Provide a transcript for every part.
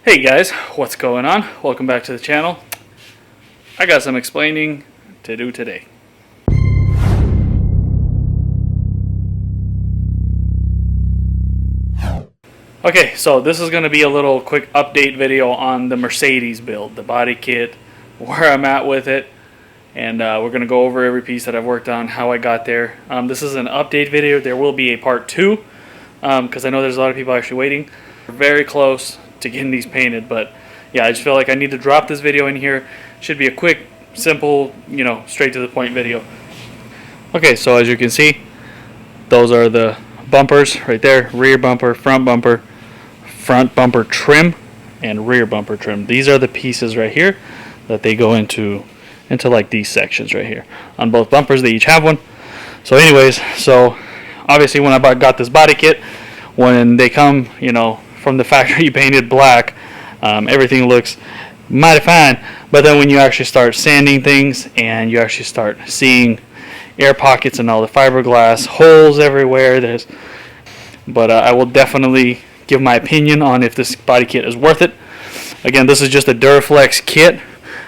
Hey guys, what's going on? Welcome back to the channel. I got some explaining to do today. Okay, so this is going to be a little quick update video on the Mercedes build, the body kit, where I'm at with it, and we're going to go over every piece that I've worked on, how I got there. This is an update video. There will be a part 2 because I know there's a lot of people actually waiting. We're very close to getting these painted, but yeah, I just feel like I need to drop this video in here. Should be a quick, simple, straight to the point video. Okay, so as you can see, those are the bumpers right there: rear bumper, front bumper trim, and rear bumper trim. These are the pieces right here that they go into like these sections right here. On both bumpers, they each have one. So anyways, so obviously when I got this body kit, when they come, from the factory painted black, everything looks mighty fine, but then when you actually start sanding things and you actually start seeing air pockets and all the fiberglass holes everywhere, but I will definitely give my opinion on if this body kit is worth it. Again, this is just a Duraflex kit.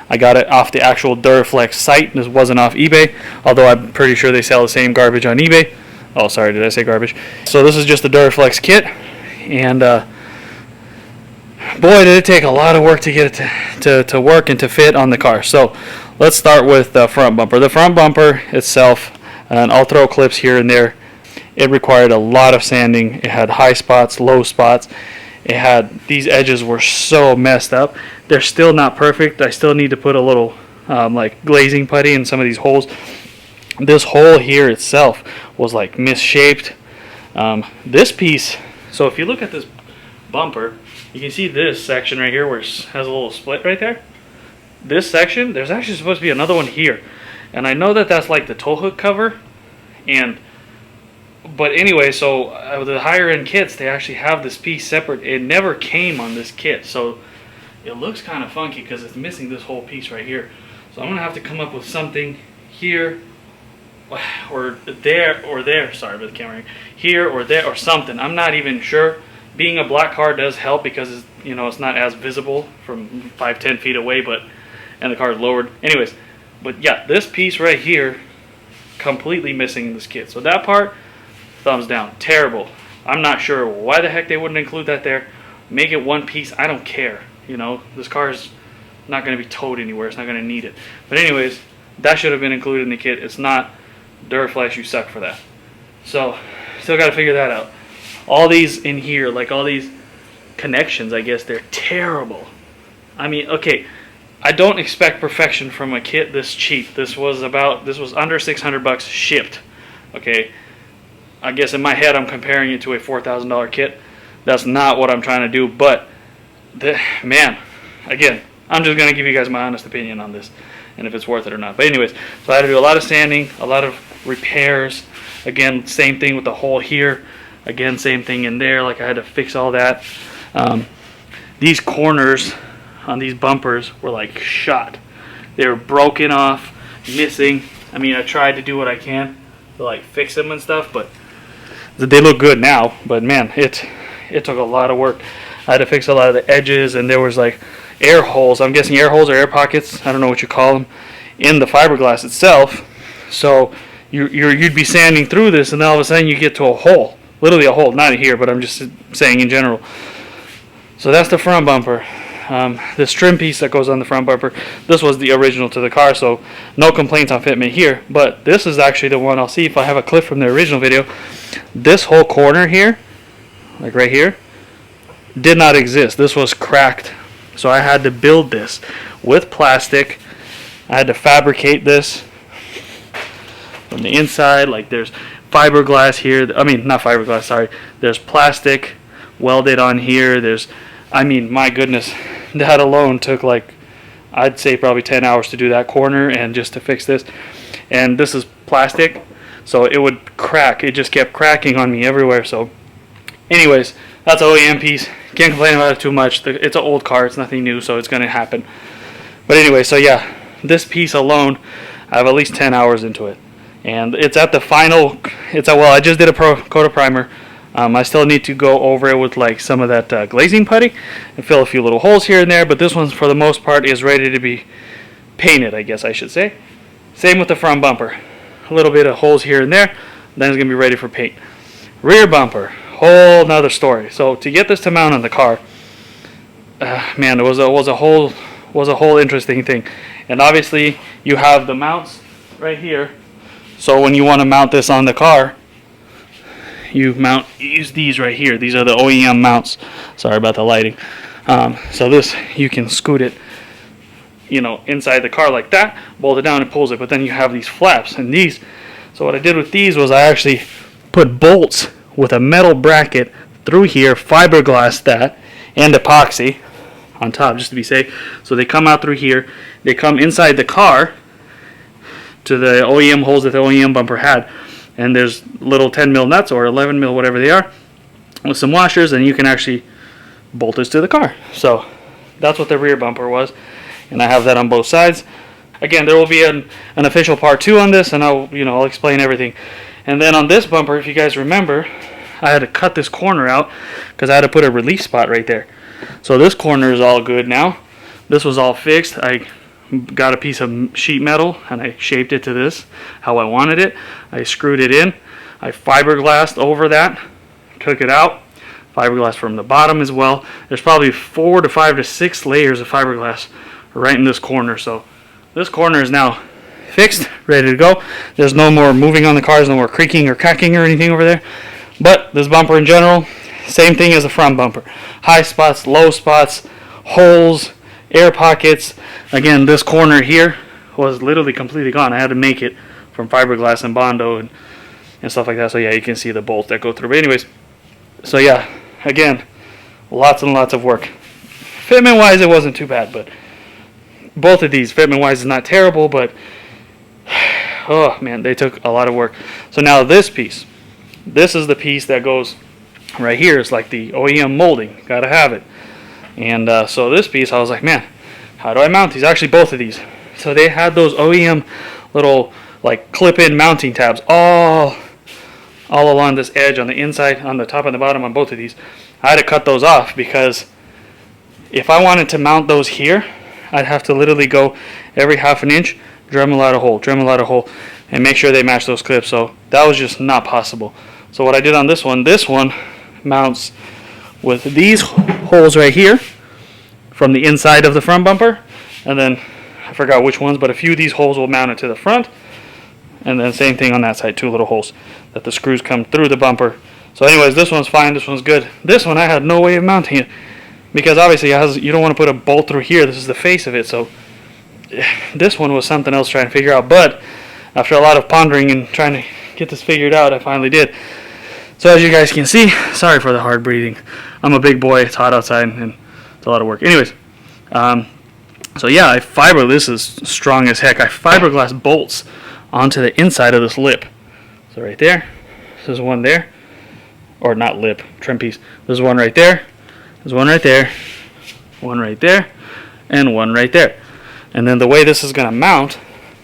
I got it off the actual Duraflex site. This wasn't off eBay, although I'm pretty sure they sell the same garbage on eBay. Oh, sorry, did I say garbage? So this is just a Duraflex kit, and boy, did it take a lot of work to get it to work and to fit on the car. So let's start with the front bumper. The front bumper itself, and I'll throw clips here and there, it required a lot of sanding. It had high spots, low spots. It had, these edges were so messed up. They're still not perfect. I still need to put a little like glazing putty in some of these holes. This hole here itself was like misshaped. This piece, so if you look at this bumper, you can see this section right here where it has a little split right there. This section, there's actually supposed to be another one here, and I know that that's like the tow hook cover, but anyway, so the higher end kits, they actually have this piece separate. It never came on this kit, so it looks kind of funky because it's missing this whole piece right here. So I'm gonna have to come up with something here or there, sorry about the camera, here or there or something. I'm not even sure. Being a black car does help because it's not as visible from 5-10 feet away, and the car is lowered. Anyways, but yeah, this piece right here, completely missing in this kit. So that part, thumbs down. Terrible. I'm not sure why the heck they wouldn't include that there. Make it one piece. I don't care. This car is not going to be towed anywhere. It's not going to need it. But anyways, that should have been included in the kit. It's not. Duraflex, you suck for that. So still got to figure that out. All these in here, like all these connections, I guess they're terrible. I mean, okay, I don't expect perfection from a kit this cheap. This was under $600 shipped. Okay, I guess in my head I'm comparing it to a $4,000 kit. That's not what I'm trying to do, but man, again, I'm just gonna give you guys my honest opinion on this and if it's worth it or not. But anyways, so I had to do a lot of sanding, a lot of repairs. Again, same thing with the hole here. Again, same thing in there. Like I had to fix all that. These corners on these bumpers were like shot. They were broken off, missing. I mean, I tried to do what I can to like fix them and stuff, but they look good now. But man, it took a lot of work. I had to fix a lot of the edges, and there was like air holes. I'm guessing air holes or air pockets. I don't know what you call them in the fiberglass itself. So you'd be sanding through this, and then all of a sudden you get to a hole. Literally a hole, not here, but I'm just saying in general. So that's the front bumper. This trim piece that goes on the front bumper, this was the original to the car, so no complaints on fitment here. But this is actually the one, I'll see if I have a clip from the original video. This whole corner here, like right here, did not exist. This was cracked. So I had to build this with plastic. I had to fabricate this from the inside. Like there's fiberglass here. I mean, not fiberglass, sorry. There's plastic welded on here. I mean, my goodness, that alone took like, I'd say probably 10 hours to do that corner and just to fix this. And this is plastic, so it would crack. It just kept cracking on me everywhere. So anyways, that's an OEM piece. Can't complain about it too much. It's an old car. It's nothing new, so it's going to happen. But anyway, so yeah, this piece alone, I have at least 10 hours into it. And it's at the final, well, I just did a coat of primer I still need to go over it with like some of that glazing putty and fill a few little holes here and there, but this one for the most part is ready to be painted, I guess I should say. Same with the front bumper. A little bit of holes here and there, then it's going to be ready for paint. Rear bumper, whole nother story. So to get this to mount on the car, man, it was a whole interesting thing. And obviously you have the mounts right here. So when you want to mount this on the car, use these right here. These are the OEM mounts. Sorry about the lighting. So this, you can scoot it, inside the car like that, bolt it down and pulls it. But then you have these flaps and these. So what I did with these was I actually put bolts with a metal bracket through here, fiberglass that, and epoxy on top just to be safe. So they come out through here. They come inside the car to the OEM holes that the OEM bumper had. And there's little 10 mil nuts or 11 mil, whatever they are, with some washers, and you can actually bolt this to the car. So that's what the rear bumper was, and I have that on both sides. Again, there will be an official part 2 on this, and I'll explain everything. And then on this bumper, if you guys remember, I had to cut this corner out because I had to put a relief spot right there. So this corner is all good now. This was all fixed. I got a piece of sheet metal and I shaped it to this how I wanted it. I screwed it in. I fiberglassed over that, took it out, fiberglass from the bottom as well. There's probably 4 to 5 to 6 layers of fiberglass right in this corner. So this corner is now fixed, ready to go. There's no more moving on the cars, no more creaking or cracking or anything over there. But this bumper in general, same thing as the front bumper. High spots, low spots, holes, air pockets. Again, this corner here was literally completely gone. I had to make it from fiberglass and Bondo and stuff like that. So yeah, you can see the bolts that go through. But anyways, so yeah, again, lots and lots of work. Fitment wise, it wasn't too bad, but both of these, fitment wise, is not terrible, but oh man, they took a lot of work. So now this piece, this is the piece that goes right here. It's like the OEM molding, gotta have it. And so this piece, I was like, man, how do I mount these? Actually, both of these. So they had those OEM little like clip-in mounting tabs all along this edge on the inside, on the top and the bottom on both of these. I had to cut those off because if I wanted to mount those here, I'd have to literally go every half an inch, Dremel out a hole, and make sure they match those clips. So that was just not possible. So what I did on this one mounts with these holes right here from the inside of the front bumper, and then I forgot which ones, but a few of these holes will mount it to the front, and then same thing on that side, 2 little holes that the screws come through the bumper. So anyways, this one's fine, this one's good. This one I had no way of mounting it because obviously you don't want to put a bolt through here. This is the face of it, so this one was something else trying to figure out. But after a lot of pondering and trying to get this figured out, I finally did. So as you guys can see, sorry for the hard breathing. I'm a big boy, it's hot outside, and it's a lot of work. Anyways, so yeah, this is strong as heck. I fiberglass bolts onto the inside of this lip. So right there, there's one there, or not lip, trim piece. There's one right there, there's one right there, one right there, and one right there. And then the way this is gonna mount,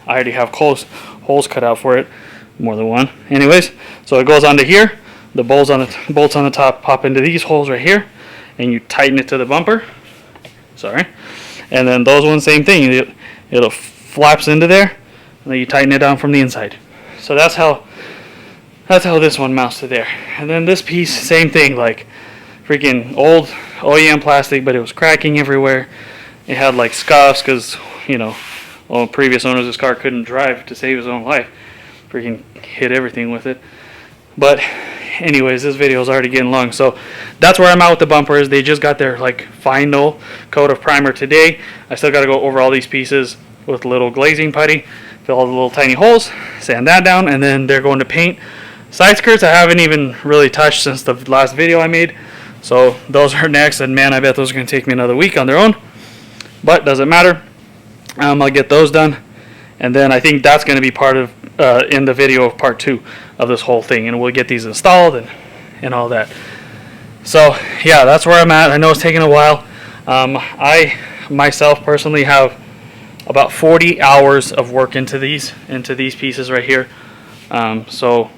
I already have holes cut out for it, more than one. Anyways, so it goes onto here. The bolts on the top pop into these holes right here, and you tighten it to the bumper. Sorry. And then those ones, same thing. It flaps into there, and then you tighten it down from the inside. So that's how this one mounts to there. And then this piece, same thing, like freaking old OEM plastic, but it was cracking everywhere. It had like scuffs because previous owners of this car couldn't drive to save his own life. Freaking hit everything with it. But anyways, this video is already getting long, so that's where I'm at with the bumpers. They just got their like final coat of primer today. I still got to go over all these pieces with a little glazing putty, fill all the little tiny holes, sand that down, and then they're going to paint. Side skirts I haven't even really touched since the last video I made, so those are next, and man, I bet those are going to take me another week on their own, but doesn't matter. I'll get those done, and then I think that's going to be part of in the video of part 2 of this whole thing, and we'll get these installed and all that. So yeah, that's where I'm at. I know it's taking a while. I myself personally have about 40 hours of work into these pieces right here. So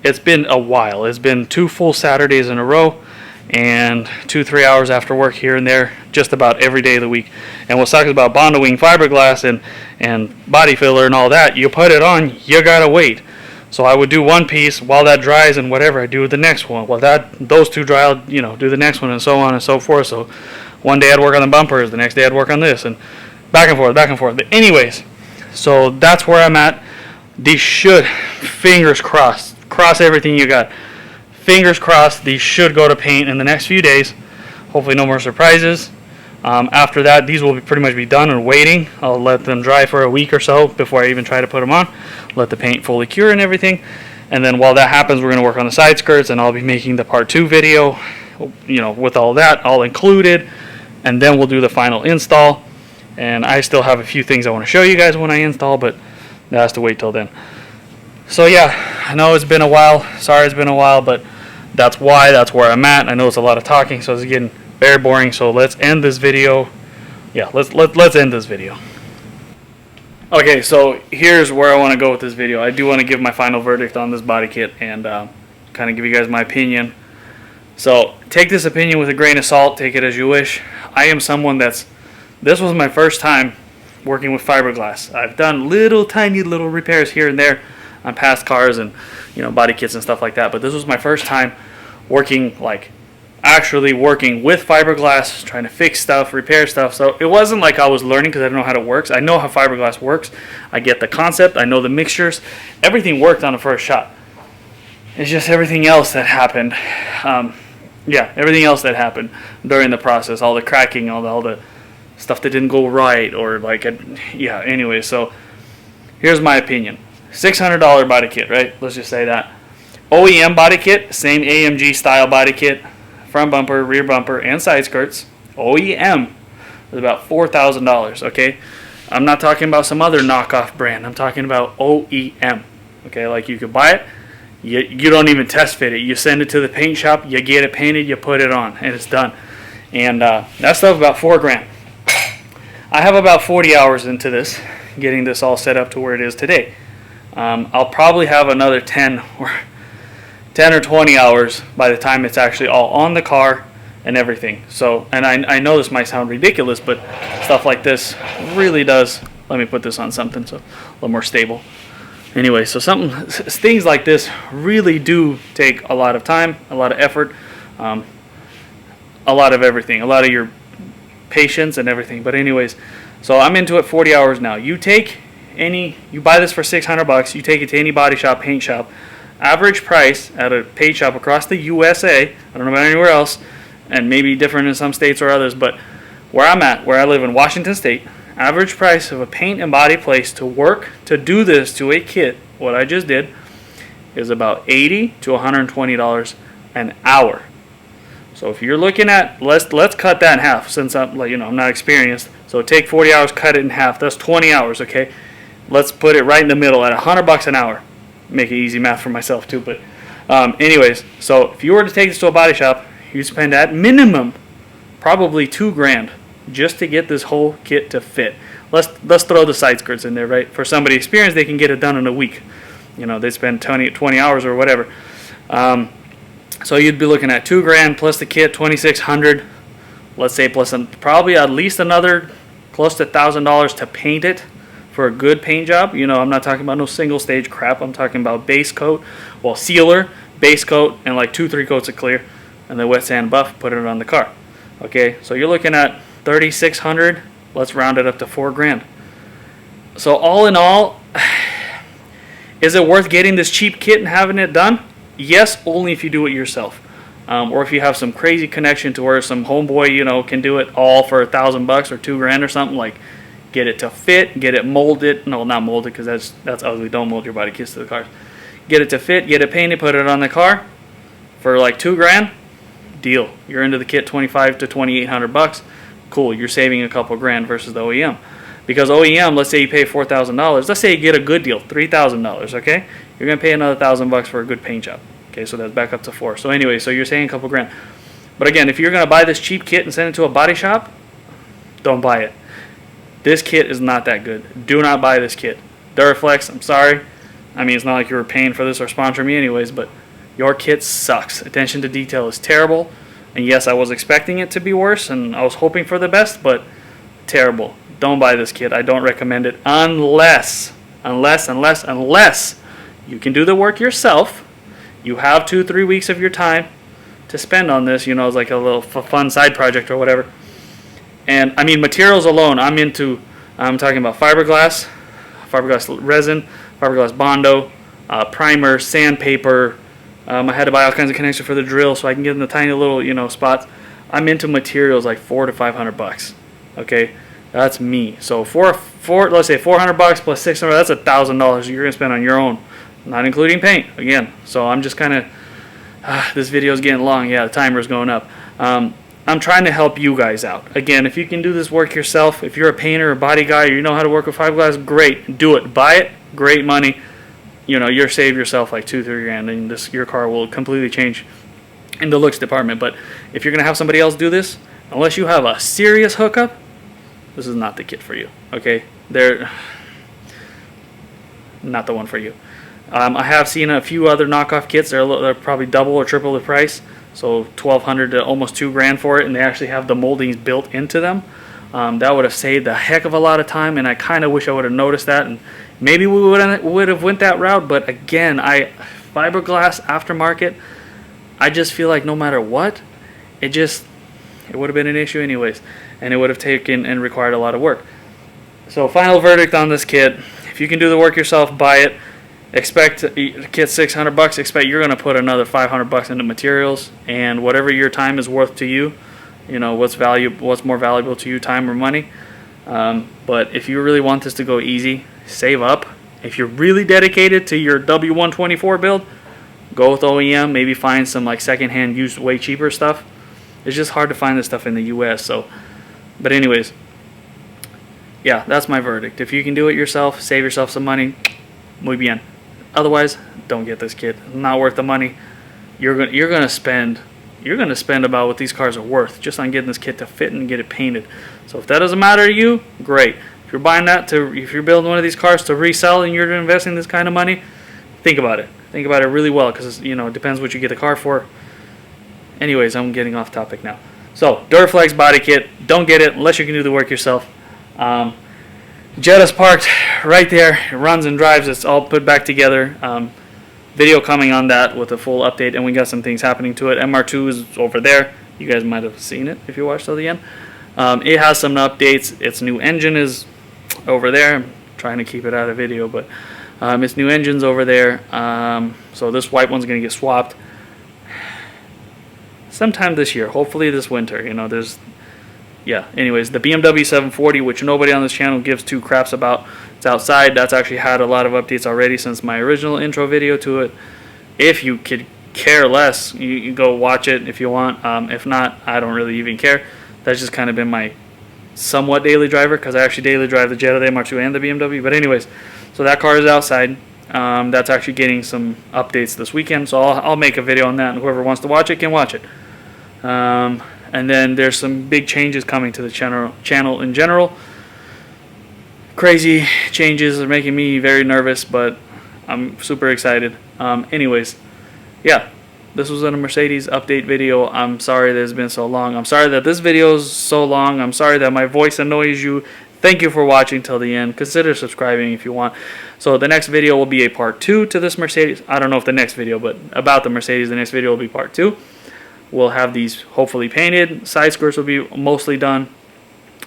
it's been a while. It's been 2 full Saturdays in a row and 2-3 hours after work here and there, just about every day of the week. And what sucks about Bond-O-Wing fiberglass and body filler and all that, you put it on, you gotta wait. So I would do one piece while that dries, and whatever I do with the next one, while those two dry, I'll, do the next one, and so on and so forth. So one day I'd work on the bumpers, the next day I'd work on this, and back and forth, back and forth. But anyways, so that's where I'm at. These should, fingers crossed, cross everything you got. Fingers crossed, these should go to paint in the next few days. Hopefully no more surprises. After that, these will pretty much be done and waiting. I'll let them dry for a week or so before I even try to put them on. Let the paint fully cure and everything. And then while that happens, we're going to work on the side skirts, and I'll be making the part 2 video, with all that all included. And then we'll do the final install. And I still have a few things I want to show you guys when I install, but that has to wait till then. So yeah, I know it's been a while. Sorry it's been a while, but that's where I'm at. I know it's a lot of talking, so it's getting very boring. So let's end this video. Yeah, let's end this video. Okay, so here's where I want to go with this video. I do want to give my final verdict on this body kit and kind of give you guys my opinion. So take this opinion with a grain of salt. Take it as you wish. I am someone this was my first time working with fiberglass. I've done tiny little repairs here and there on past cars and body kits and stuff like that, but this was my first time working, actually working with fiberglass, trying to fix stuff, repair stuff. So it wasn't like I was learning because I didn't know how it works. I know how fiberglass works. I get the concept. I know the mixtures. Everything worked on the first shot. It's just everything else that happened. Everything else that happened during the process, all the cracking, all the stuff that didn't go right, or anyway. So here's my opinion. $600 body kit, right? Let's just say that. OEM body kit, same AMG style body kit, front bumper, rear bumper, and side skirts. OEM is about $4,000, okay? I'm not talking about some other knockoff brand. I'm talking about OEM, okay? Like, you could buy it, you don't even test fit it. You send it to the paint shop, you get it painted, you put it on, and it's done. And that stuff about $4,000. I have about 40 hours into this, getting this all set up to where it is today. I'll probably have another 10 or 20 hours by the time it's actually all on the car and everything. So, and I know this might sound ridiculous, but stuff like this really does. Let me put this on something so a little more stable. Anyway, so things like this really do take a lot of time, a lot of effort, a lot of everything, a lot of your patience and everything. But anyways, so I'm into it 40 hours now. You buy this for $600, you take it to any body shop, paint shop. Average price at a paint shop across the USA, I don't know about anywhere else, and maybe different in some states or others, but where I'm at, where I live in Washington State, average price of a paint and body place to do this to a kit, what I just did, is about $80 to $120 an hour. So if you're looking at, let's cut that in half, since I'm not experienced. So take 40 hours, cut it in half. That's 20 hours, okay? Let's put it right in the middle at $100 an hour. Make it easy math for myself too, but anyways, so if you were to take this to a body shop, you'd spend at minimum probably $2,000 just to get this whole kit to fit. Let's throw the side skirts in there, right? For somebody experienced, they can get it done in a week. They spend 20 hours or whatever. So you'd be looking at $2,000 plus the kit, $2,600. Let's say plus probably at least another close to $1,000 to paint it. For a good paint job, I'm not talking about no single stage crap. I'm talking about base coat, sealer, base coat, and 2-3 coats of clear, and then wet sand buff, put it on the car. Okay, so you're looking at $3,600. Let's round it up to $4,000. So all in all, is it worth getting this cheap kit and having it done? Yes, only if you do it yourself, or if you have some crazy connection to where some homeboy, can do it all for $1,000 or $2,000 or something Get it to fit, get it molded. No, not molded because that's ugly. Don't mold your body kits to the cars. Get it to fit, get it painted, put it on the car for $2,000. Deal. You're into the kit $2,500 to $2,800. Cool. You're saving a couple grand versus the OEM. Because OEM, let's say you pay $4,000. Let's say you get a good deal, $3,000. Okay, you're gonna pay another $1,000 for a good paint job. Okay, so that's back up to $4,000. So anyway, so you're saving a couple grand. But again, if you're gonna buy this cheap kit and send it to a body shop, don't buy it. This kit is not that good. Do not buy this kit. Duraflex, I'm sorry. I mean, it's not like you were paying for this or sponsoring me anyways, but your kit sucks. Attention to detail is terrible. And yes, I was expecting it to be worse, and I was hoping for the best, but terrible. Don't buy this kit. I don't recommend it unless you can do the work yourself. You have 2-3 weeks of your time to spend on this. You know, it's like a little fun side project or whatever. And I mean, materials alone, I'm talking about fiberglass resin, fiberglass Bondo, primer, sandpaper. I had to buy all kinds of connections for the drill so I can get in the tiny little, you know, spots. I'm into materials like $400 to $500. Okay, that's me. So let's say $400 plus $600, that's $1,000 you're gonna spend on your own, not including paint. Again, so I'm just kind of this video is getting long. Yeah, the timer's going up. I'm trying to help you guys out. Again, if you can do this work yourself, if you're a painter or body guy, or you know how to work with fiberglass, great, do it. Buy it, great money. You know, you'll save yourself like $2-3 grand, and your car will completely change in the looks department. But if you're gonna have somebody else do this, unless you have a serious hookup, this is not the kit for you. Okay, they're not the one for you. I have seen a few other knockoff kits. They're probably double or triple the price, so $1,200 to almost $2 grand for it, and they actually have the moldings built into them. That would have saved a heck of a lot of time, and I kind of wish I would have noticed that, and maybe we would have went that route. But again, fiberglass aftermarket, I just feel like no matter what, it would have been an issue anyways, and it would have taken and required a lot of work. So final verdict on this kit: if you can do the work yourself, buy it. Expect the kit's $600. Expect you're going to put another $500 into materials, and whatever your time is worth to you, you know, what's more valuable to you, time or money. But if you really want this to go easy, save up. If you're really dedicated to your W124 build, go with OEM. Maybe find some like secondhand used way cheaper stuff. It's just hard to find this stuff in the US. So, but anyways, yeah, that's my verdict. If you can do it yourself, save yourself some money, muy bien. Otherwise, don't get this kit. Not worth the money. You're gonna spend about what these cars are worth just on getting this kit to fit and get it painted. So if that doesn't matter to you, great. If you're buying if you're building one of these cars to resell and you're investing this kind of money, think about it. Think about it really well, because you know, it depends what you get the car for. Anyways, I'm getting off topic now. So Duraflex body kit, don't get it unless you can do the work yourself. Jetta's parked right there. It runs and drives. It's all put back together. Video coming on that with a full update, and we got some things happening to it. MR2 is over there. You guys might have seen it if you watched till the end. It has some updates. Its new engine is over there. I'm trying to keep it out of video, but its new engine's over there. So this white one's going to get swapped sometime this year. Hopefully this winter. You know, anyways, the BMW 740, which nobody on this channel gives two craps about, it's outside. That's actually had a lot of updates already since my original intro video to it. If you could care less, you go watch it if you want. If not, I don't really even care. That's just kind of been my somewhat daily driver, because I actually daily drive the Jetta, the MR2, and the BMW. But anyways, so that car is outside. That's actually getting some updates this weekend, so I'll make a video on that, and whoever wants to watch it can watch it. And then there's some big changes coming to the channel in general. Crazy changes are making me very nervous, but I'm super excited. Anyways, yeah, this was a Mercedes update video. I'm sorry that it's been so long. I'm sorry that this video is so long. I'm sorry that my voice annoys you. Thank you for watching till the end. Consider subscribing if you want. So the next video will be a part 2 to this Mercedes. I don't know if the next video, but about the Mercedes, the next video will be part 2. We'll have these hopefully painted. Side skirts will be mostly done.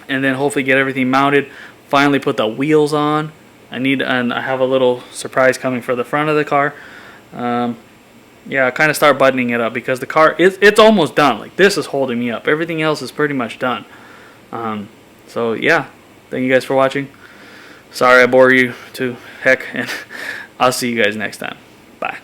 And then hopefully get everything mounted. Finally put the wheels on. And I have a little surprise coming for the front of the car. Yeah, kind of start buttoning it up, because the car, it's almost done. Like, this is holding me up. Everything else is pretty much done. So yeah, thank you guys for watching. Sorry I bore you to heck, and I'll see you guys next time. Bye.